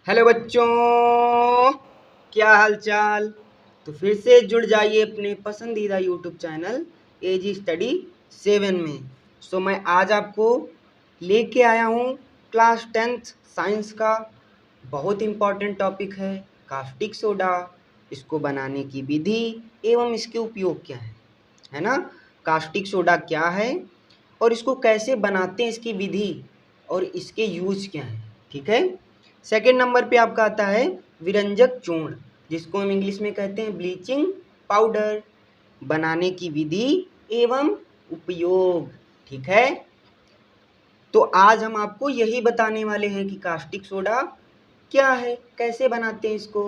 Hello बच्चों, क्या हाल चाल। तो फिर से जुड़ जाइए अपने पसंदीदा यूट्यूब चैनल एजी स्टडी 7 में। मैं आज आपको लेके आया हूँ क्लास 10th साइंस का बहुत इम्पॉर्टेंट टॉपिक है कास्टिक सोडा। इसको बनाने की विधि एवं इसके उपयोग क्या है ना। कास्टिक सोडा क्या है और इसको कैसे बनाते हैं, इसकी विधि और इसके यूज क्या है, ठीक है। सेकंड नंबर पे आपका आता है विरंजक चूर्ण, जिसको हम इंग्लिश में कहते हैं ब्लीचिंग पाउडर, बनाने की विधि एवं उपयोग, ठीक है। तो आज हम आपको यही बताने वाले हैं कि कास्टिक सोडा क्या है, कैसे बनाते हैं इसको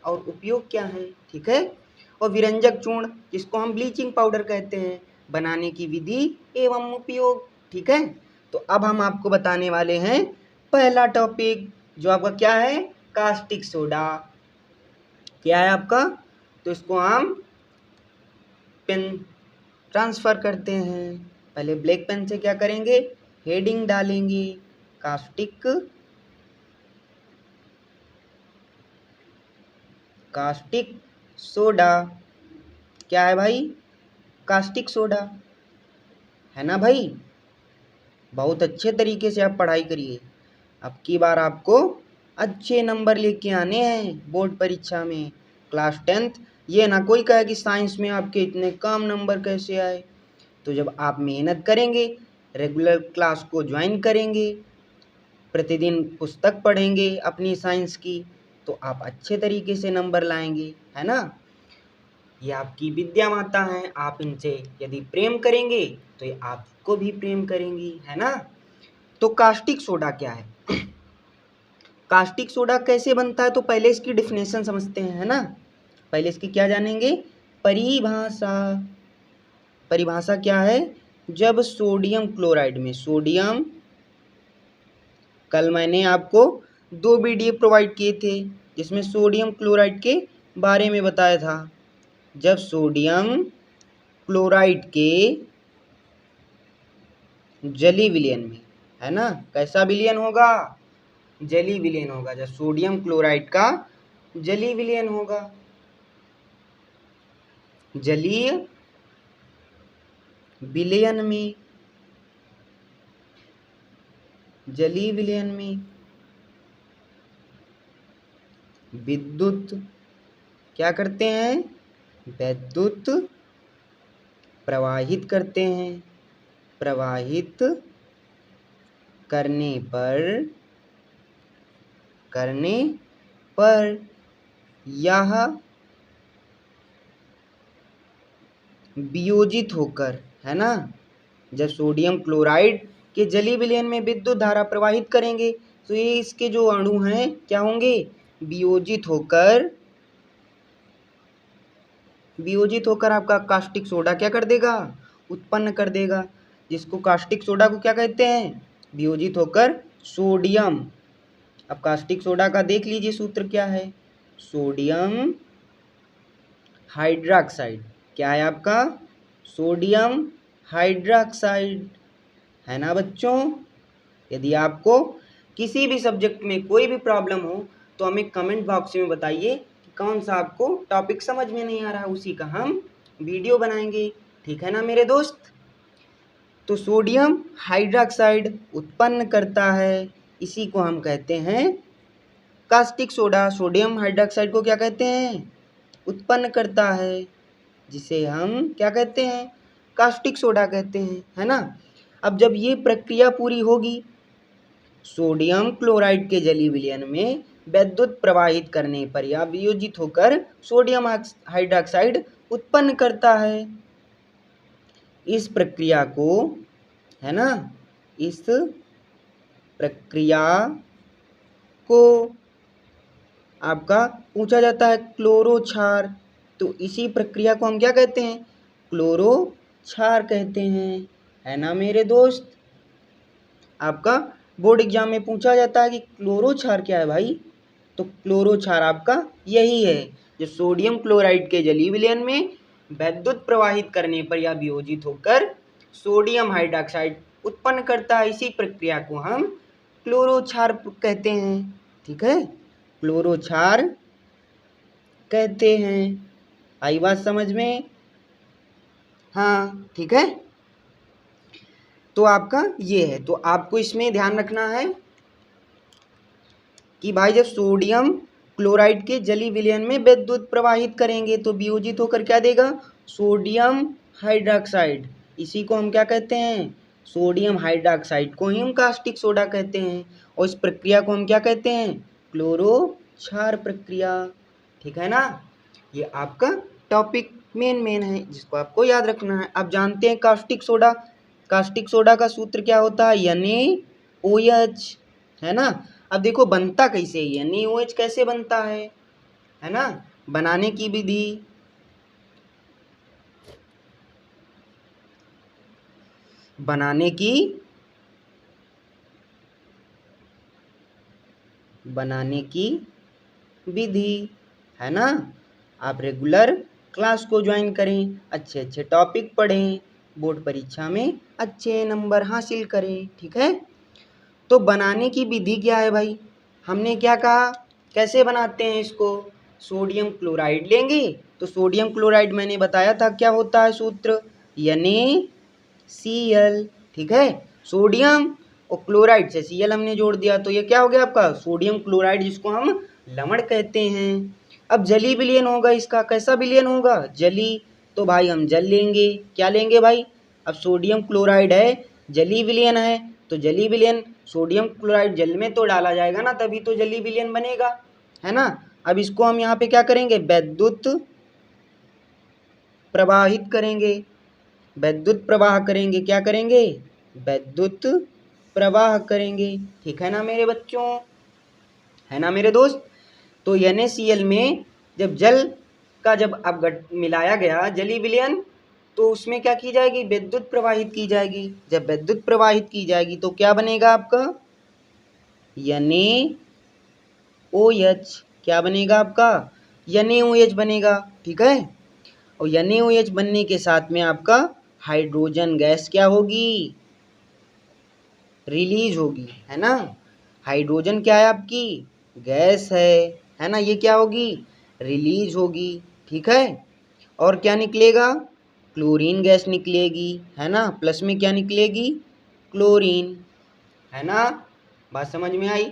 और उपयोग क्या है, ठीक है। और विरंजक चूर्ण, जिसको हम ब्लीचिंग पाउडर कहते हैं, बनाने की विधि एवं उपयोग, ठीक है। तो अब हम आपको बताने वाले हैं पहला टॉपिक, जो आपका क्या है, कास्टिक सोडा। क्या है आपका, तो इसको हम पेन ट्रांसफर करते हैं। पहले ब्लैक पेन से क्या करेंगे, हेडिंग डालेंगे कास्टिक सोडा। क्या है भाई, कास्टिक सोडा, है ना भाई। बहुत अच्छे तरीके से आप पढ़ाई करिए, अब की बार आपको अच्छे नंबर लेके आने हैं बोर्ड परीक्षा में क्लास 10th। ये ना कोई कहे कि साइंस में आपके इतने कम नंबर कैसे आए। तो जब आप मेहनत करेंगे, रेगुलर क्लास को ज्वाइन करेंगे, प्रतिदिन पुस्तक पढ़ेंगे अपनी साइंस की, तो आप अच्छे तरीके से नंबर लाएंगे, है ना। ये आपकी विद्या माता हैं, आप इनसे यदि प्रेम करेंगे तो ये आपको भी प्रेम करेंगी, है ना। तो कास्टिक सोडा क्या है, कास्टिक सोडा कैसे बनता है, तो पहले इसकी डिफिनेशन समझते हैं, है ना। पहले इसकी क्या जानेंगे, परिभाषा। परिभाषा क्या है, जब सोडियम क्लोराइड में, सोडियम, कल मैंने आपको 2 वीडियो प्रोवाइड किए थे जिसमें सोडियम क्लोराइड के बारे में बताया था। जब सोडियम क्लोराइड के जली विलयन में, है ना, कैसा विलयन होगा, जली विलयन होगा। जब सोडियम क्लोराइड का जली विलयन होगा, जलीय विलयन में, जलीय विलयन में विद्युत क्या करते हैं, विद्युत प्रवाहित करते हैं। प्रवाहित करने पर यह वियोजित होकर, है ना, जब सोडियम क्लोराइड के जलीय विलयन में विद्युत धारा प्रवाहित करेंगे तो ये इसके जो अणु हैं क्या होंगे, वियोजित होकर आपका कास्टिक सोडा क्या कर देगा, उत्पन्न कर देगा, जिसको कास्टिक सोडा को क्या कहते हैं, वियोजित होकर सोडियम। अब कास्टिक सोडा का देख लीजिए सूत्र क्या है, सोडियम हाइड्रोक्साइड। क्या है आपका, सोडियम हाइड्रोक्साइड, है ना बच्चों। यदि आपको किसी भी सब्जेक्ट में कोई भी प्रॉब्लम हो तो हमें कमेंट बॉक्स में बताइए कि कौन सा आपको टॉपिक समझ में नहीं आ रहा है, उसी का हम वीडियो बनाएंगे, ठीक है ना मेरे दोस्त। तो सोडियम हाइड्रोक्साइड उत्पन्न करता है, इसी को हम कहते हैं कास्टिक सोडा। सोडियम हाइड्रोक्साइड को क्या कहते हैं, उत्पन्न करता है, जिसे हम क्या कहते हैं, कास्टिक सोडा कहते हैं, है ना। अब जब ये प्रक्रिया पूरी होगी, सोडियम क्लोराइड के जलीय विलयन में विद्युत प्रवाहित करने पर यह वियोजित होकर सोडियम हाइड्रोक्साइड उत्पन्न करता है। इस प्रक्रिया को, है ना, इस प्रक्रिया को आपका पूछा जाता है क्लोरो क्षार। तो इसी प्रक्रिया को हम क्या कहते हैं, क्लोरो क्षार कहते हैं, है ना मेरे दोस्त। आपका बोर्ड एग्जाम में पूछा जाता है कि क्लोरो क्षार क्या है भाई, तो क्लोरो क्षार आपका यही है, जो सोडियम क्लोराइड के जलीय विलयन में विद्युत प्रवाहित करने पर या वियोजित होकर सोडियम हाइड्रोक्साइड उत्पन्न करता है। इसी प्रक्रिया को हम क्लोरो क्षार कहते हैं, ठीक है। क्लोरोक्षार कहते हैं। आई बात समझ में? हाँ ठीक है। तो आपका ये है, तो आपको इसमें ध्यान रखना है कि भाई जब सोडियम क्लोराइड के जलीय विलयन में विद्युत प्रवाहित करेंगे तो वियोजित होकर क्या देगा? Sodium hydroxide. इसी को हम क्या कहते हैं? सोडियम हाइड्रोक्साइड को ही हम कास्टिक सोडा कहते हैं। और इस प्रक्रिया को हम क्या कहते हैं? क्लोरोक्षार प्रक्रिया। ठीक है ना? ये आपका टॉपिक मेन है जिसको आपको याद रखना है। आप जानते हैं कास्टिक सोडा, कास्टिक सोडा का सूत्र क्या होता है? NaOH, है ना? अब देखो बनता कैसे है, NaOH कैसे बनता है ना? बनाने की विधि, बनाने की विधि, है ना? आप रेगुलर क्लास को ज्वाइन करें, अच्छे अच्छे टॉपिक पढ़ें, बोर्ड परीक्षा में अच्छे नंबर हासिल करें। ठीक है? तो बनाने की विधि क्या है भाई? हमने क्या कहा, कैसे बनाते हैं इसको? सोडियम क्लोराइड लेंगे, तो सोडियम क्लोराइड मैंने बताया था क्या होता है सूत्र? NaCl। ठीक है? सोडियम और क्लोराइड से Cl हमने जोड़ दिया, तो ये क्या हो गया आपका? सोडियम क्लोराइड, जिसको हम लवण कहते हैं। अब जलीय विलयन होगा इसका, कैसा विलयन होगा? जलीय। तो भाई हम जल लेंगे, क्या लेंगे भाई? अब सोडियम क्लोराइड है, जलीय विलयन है, तो जलीय विलयन सोडियम क्लोराइड जल में तो डाला जाएगा ना, तभी तो जलीय विलयन बनेगा, है ना? अब इसको हम यहाँ पे क्या करेंगे? विद्युत प्रवाहित करेंगे, विद्युत प्रवाह करेंगे। क्या करेंगे? विद्युत प्रवाह करेंगे। ठीक है ना मेरे बच्चों, है ना मेरे दोस्त? तो NaCl में जब जल का जब अब मिलाया गया जलीय विलयन, तो उसमें क्या की जाएगी? विद्युत प्रवाहित की जाएगी। जब विद्युत प्रवाहित की जाएगी तो क्या बनेगा आपका? NaOH। क्या बनेगा आपका? NaOH बनेगा। ठीक है? और NaOH बनने के साथ में आपका हाइड्रोजन गैस क्या होगी? रिलीज होगी, है ना? हाइड्रोजन क्या है आपकी? गैस है ना? ये क्या होगी? रिलीज होगी। ठीक है? और क्या निकलेगा? क्लोरीन गैस निकलेगी, है ना? प्लस में क्या निकलेगी? क्लोरीन, है ना? बात समझ में आई?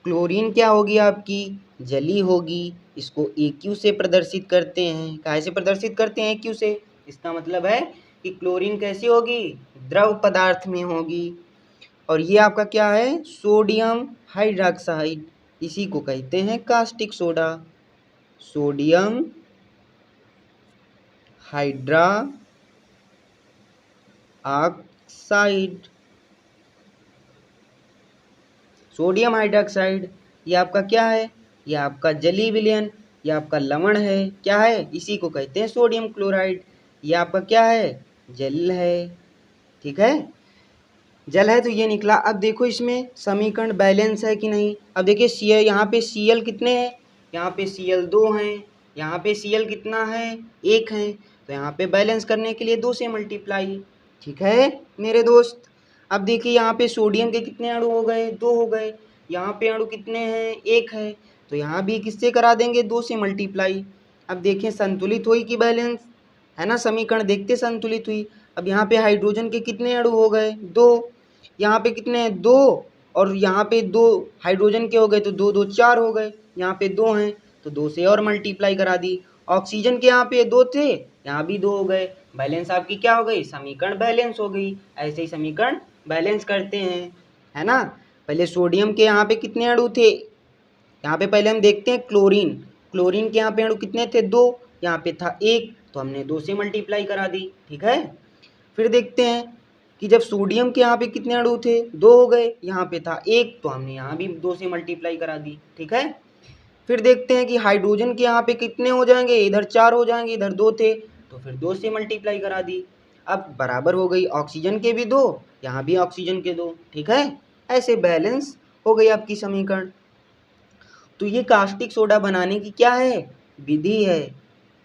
क्लोरीन क्या होगी आपकी? जली होगी। इसको AQ से प्रदर्शित करते हैं। काहे से प्रदर्शित करते हैं? AQ से। इसका मतलब है कि क्लोरीन कैसी होगी? द्रव पदार्थ में होगी। और ये आपका क्या है? Sodium hydroxide. इसी को कहते हैं caustic soda. Sodium hydroxide, sodium hydroxide, ये आपका क्या है? ये आपका जलीय विलयन, ये आपका लवण है। क्या है? इसी को कहते हैं सोडियम क्लोराइड। ये आपका क्या है? जल है। ठीक है? जल है तो ये निकला। अब देखो इसमें समीकरण बैलेंस है कि नहीं। अब देखिए Cl, यहाँ पे Cl कितने हैं? यहाँ पे Cl 2 हैं, यहाँ पे Cl कितना है? 1 है। तो यहाँ पे बैलेंस करने के लिए 2 से मल्टीप्लाई। ठीक है मेरे दोस्त? अब देखिए यहाँ पे सोडियम के कितने अणु हो गए? 2 हो गए। यहाँ पे अणु कितने हैं? 1 है। तो यहाँ भी किससे करा देंगे? 2 से मल्टीप्लाई। अब देखिए संतुलित हुई कि बैलेंस, है ना? समीकरण देखते संतुलित हुई। अब यहाँ पे हाइड्रोजन के कितने अणु हो गए? 2। यहाँ पे कितने हैं? 2। और यहाँ पे 2 हाइड्रोजन के हो गए, तो 2 2 4 हो गए। यहाँ पे 2 हैं तो 2 से और मल्टीप्लाई करा दी। ऑक्सीजन के यहाँ पे 2 थे, यहाँ भी 2 हो गए। बैलेंस आपकी क्या हो गई? समीकरण बैलेंस हो गई। ऐसे ही समीकरण बैलेंस करते हैं, है ना? पहले सोडियम के यहाँ पे कितने अणु थे? यहाँ पे पहले हम देखते हैं क्लोरीन। क्लोरीन के यहाँ पे अणु कितने थे? 2। यहाँ पे था 1, तो हमने 2 से मल्टीप्लाई करा दी। ठीक है? फिर देखते हैं कि जब सोडियम के यहाँ पे कितने अणु थे? 2 हो गए। यहाँ पे था 1, तो हमने यहाँ भी 2 से मल्टीप्लाई करा दी। ठीक है? फिर देखते हैं कि हाइड्रोजन के यहाँ पे कितने हो जाएंगे? इधर 4 हो जाएंगे, इधर 2 थे, तो फिर 2 से मल्टीप्लाई करा दी। अब बराबर हो गई। ऑक्सीजन के भी 2, यहाँ भी ऑक्सीजन के 2। ठीक है? ऐसे बैलेंस हो गई आपकी समीकरण। तो ये कास्टिक सोडा बनाने की क्या है? विधि है।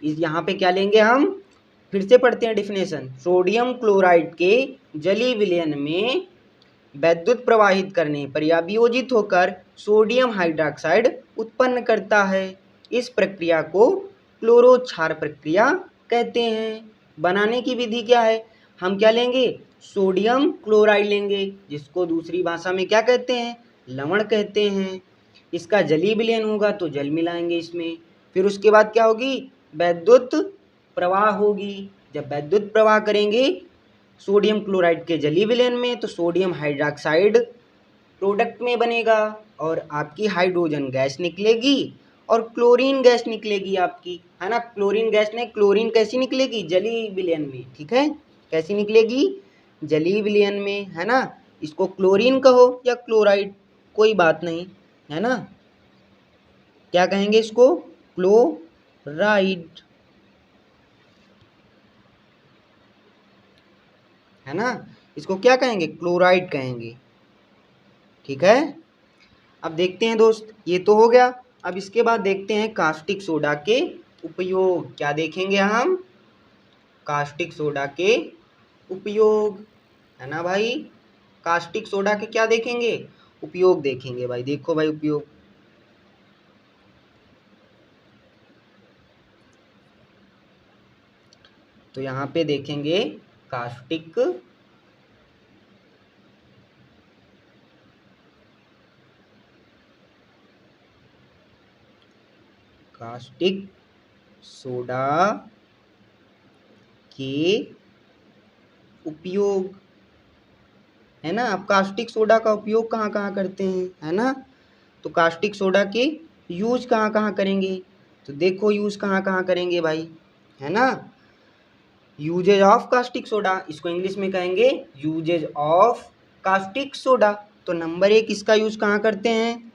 इस यहाँ पे क्या लेंगे हम? फिर से पढ़ते हैं डेफिनेशन। सोडियम क्लोराइड के जलीय विलयन में वैद्युत प्रवाहित करने पर यह वियोजित होकर सोडियम हाइड्रोक्साइड उत्पन्न करता है। इस प्रक्रिया को क्लोरो क्षार प्रक्रिया कहते हैं। बनाने की विधि क्या है? हम क्या लेंगे? सोडियम क्लोराइड लेंगे, जिसको दूसरी भाषा में क्या कहते हैं? लवण कहते हैं। इसका जलीय विलयन होगा तो जल मिलाएंगे इसमें। फिर उसके बाद क्या होगी? वैद्युत प्रवाह होगी। जब वैद्युत प्रवाह करेंगे सोडियम क्लोराइड के जलीय विलयन में तो सोडियम हाइड्रोक्साइड प्रोडक्ट में बनेगा और आपकी हाइड्रोजन गैस निकलेगी और क्लोरीन गैस निकलेगी आपकी, है ना। क्लोरीन गैस नहीं, क्लोरीन कैसी निकलेगी? जलीय विलयन में, ठीक है। कैसी निकलेगी? जलीय विलयन में, है ना। इसको क्लोरीन कहो या क्लोराइड, कोई बात नहीं, है ना। क्या कहेंगे इसको? क्लोराइड, है ना। इसको क्या कहेंगे? क्लोराइड कहेंगे, ठीक है। अब देखते हैं दोस्त, ये तो हो गया। अब इसके बाद देखते हैं कास्टिक सोडा के उपयोग। क्या देखेंगे हम? कास्टिक सोडा के उपयोग, है ना भाई। कास्टिक सोडा के क्या देखेंगे? उपयोग देखेंगे भाई। देखो भाई उपयोग, तो यहाँ पे देखेंगे कास्टिक सोडा के उपयोग, है ना। अब कास्टिक सोडा का उपयोग कहाँ कहाँ करते हैं, है ना। तो कास्टिक सोडा के यूज कहाँ कहाँ करेंगे? तो देखो यूज कहाँ कहाँ करेंगे भाई, है ना। यूजेज ऑफ कास्टिक सोडा, इसको इंग्लिश में कहेंगे यूजेज ऑफ कास्टिक सोडा। तो नंबर 1 इसका यूज कहाँ करते हैं?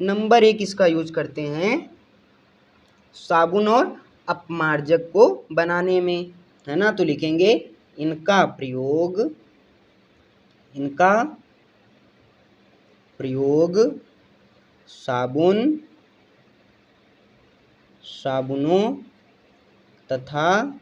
नंबर 1 इसका यूज करते हैं साबुन और अपमार्जक को बनाने में, है ना। तो लिखेंगे इनका प्रयोग साबुनों तथा अपमार्जकों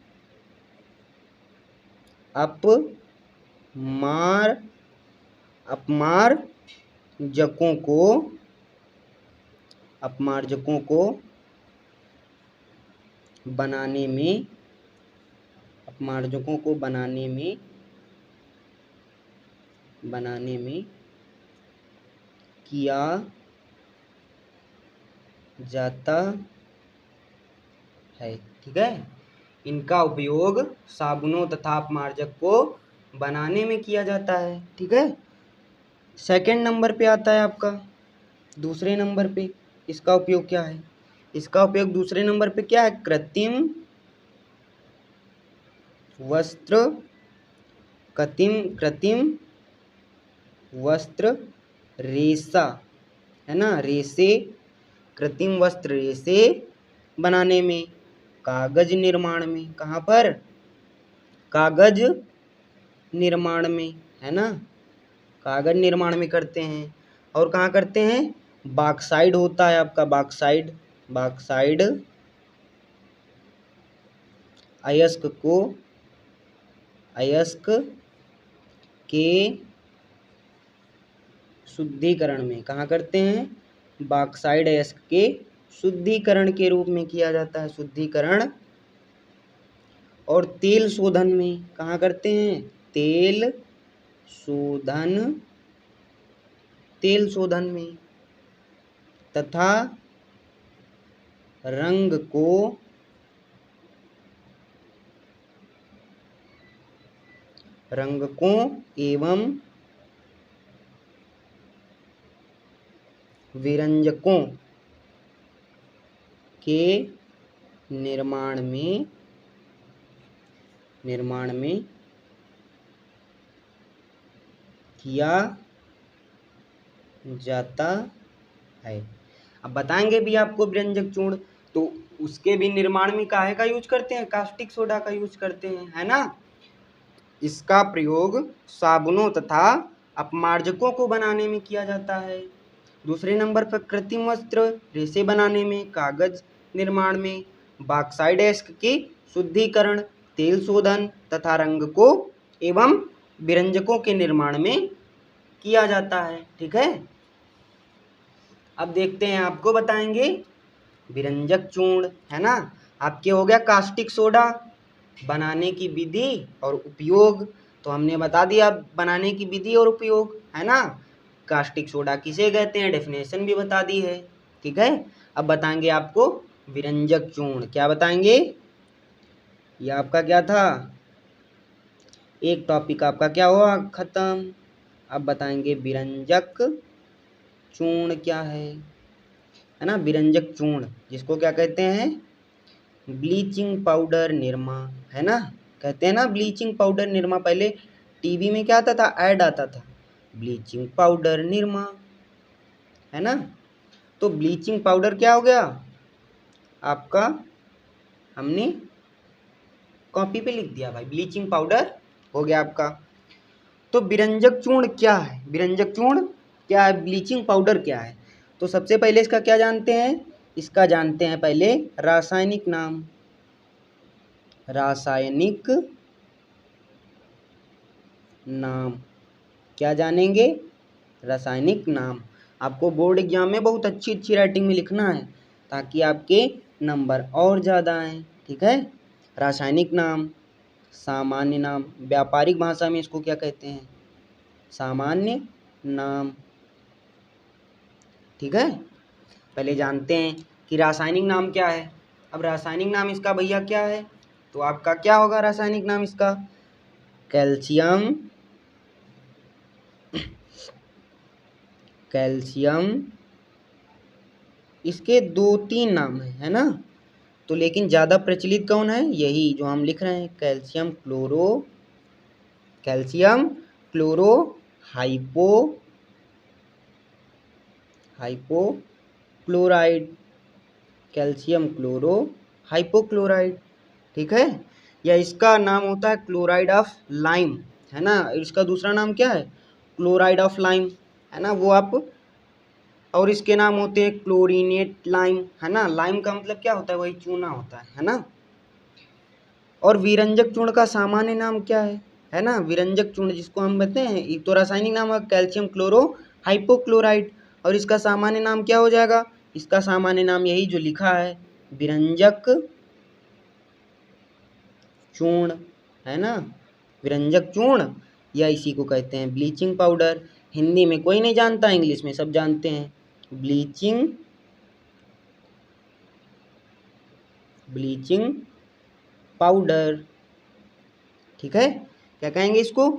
को बनाने में किया जाता है, ठीक है। इनका उपयोग साबुनों तथा अपमार्जक को बनाने में किया जाता है, ठीक है। सेकंड नंबर पे आता है आपका, दूसरे नंबर पे इसका उपयोग क्या है? इसका उपयोग दूसरे नंबर पे क्या है? कृत्रिम वस्त्र रेशा, है ना। कृत्रिम वस्त्र रेशे बनाने में, कागज निर्माण में। कहाँ पर? कागज निर्माण में, है ना। कागज निर्माण में करते हैं। और कहाँ करते हैं? बॉक्साइड होता है आपका, बॉक्साइड अयस्क के शुद्धिकरण में। कहाँ करते हैं? बॉक्साइड अयस्क के शुद्धिकरण के रूप में किया जाता है, शुद्धिकरण। और तेल शोधन में कहाँ करते हैं? तेल शोधन में। तथा रंग को एवं व्यंजकों के निर्माण में किया जाता है। अब बताएंगे भी आपको व्यंजक चूर्ण, तो उसके भी निर्माण में काहे का यूज करते हैं? कास्टिक सोडा का यूज करते हैं, है ना। इसका प्रयोग साबुनों तथा अपमार्जकों को बनाने में किया जाता है। दूसरे नंबर पर कृत्रिम वस्त्र रेशे बनाने में, कागज निर्माण में, बॉक्साइड अयस्क के शुद्धिकरण, तेल शोधन तथा रंग को एवं व्यंजकों के निर्माण में किया जाता है। ठीक है, अब देखते हैं, आपको बताएंगे विरंजक चूर्ण, है ना। आपके हो गया कास्टिक सोडा, बनाने की विधि और उपयोग, तो हमने बता दिया बनाने की विधि और उपयोग, है ना। कास्टिक सोडा किसे कहते हैं, डेफिनेशन भी बता दी है। ठीक है, अब बताएंगे आपको विरंजक चूर्ण, क्या बताएंगे, ये आपका क्या था, एक टॉपिक आपका क्या हुआ खत्म। अब बताएंगे विरंजक चूर्ण क्या है ना। विरंजक चूर्ण जिसको क्या कहते हैं, ब्लीचिंग पाउडर निरमा, है ना, कहते हैं ना ब्लीचिंग पाउडर निरमा। पहले टीवी में क्या आता था, ऐड आता था, ब्लीचिंग पाउडर निरमा, है ना। तो ब्लीचिंग पाउडर क्या हो गया आपका, हमने कॉपी पे लिख दिया भाई, ब्लीचिंग पाउडर हो गया आपका। तो विरंजक चूर्ण क्या है, विरंजक चूर्ण क्या है, ब्लीचिंग पाउडर क्या है। तो सबसे पहले इसका क्या जानते हैं, इसका जानते हैं पहले रासायनिक नाम, रासायनिक नाम, क्या जानेंगे, रासायनिक नाम। आपको बोर्ड एग्जाम में बहुत अच्छी अच्छी राइटिंग में लिखना है ताकि आपके नंबर और ज़्यादा आएँ। ठीक है, रासायनिक नाम, सामान्य नाम, व्यापारिक भाषा में इसको क्या कहते हैं, सामान्य नाम। ठीक है, पहले जानते हैं कि रासायनिक नाम क्या है। अब रासायनिक नाम इसका भैया क्या है, तो आपका क्या होगा रासायनिक नाम इसका, कैल्शियम, कैल्शियम, इसके 2-3 नाम है ना। तो लेकिन ज़्यादा प्रचलित कौन है, यही जो हम लिख रहे हैं, calcium chloro, calcium chloro hypo, hypochloride, calcium chloro hypochloride. ठीक है, या इसका नाम होता है क्लोराइड ऑफ लाइम, है ना। इसका दूसरा नाम क्या है, क्लोराइड ऑफ लाइम, है ना, वो आप, और इसके नाम होते हैं क्लोरीनेट लाइम, है ना। लाइम का मतलब क्या होता है, वही चूना होता है ना। और विरंजक चूर्ण का सामान्य नाम क्या है ना। विरंजक चूर्ण जिसको हम कहते हैं, एक तो रासायनिक नाम है कैल्शियम क्लोरो हाइपोक्लोराइड, और इसका सामान्य नाम क्या हो जाएगा, इसका सामान्य नाम यही जो लिखा है, विरंजक चूर्ण, है ना। विरंजक चूर्ण या इसी को कहते हैं ब्लीचिंग पाउडर। हिंदी में कोई नहीं जानता, इंग्लिश में सब जानते हैं, ब्लीचिंग, ब्लीचिंग पाउडर। ठीक है, क्या कहेंगे इसको,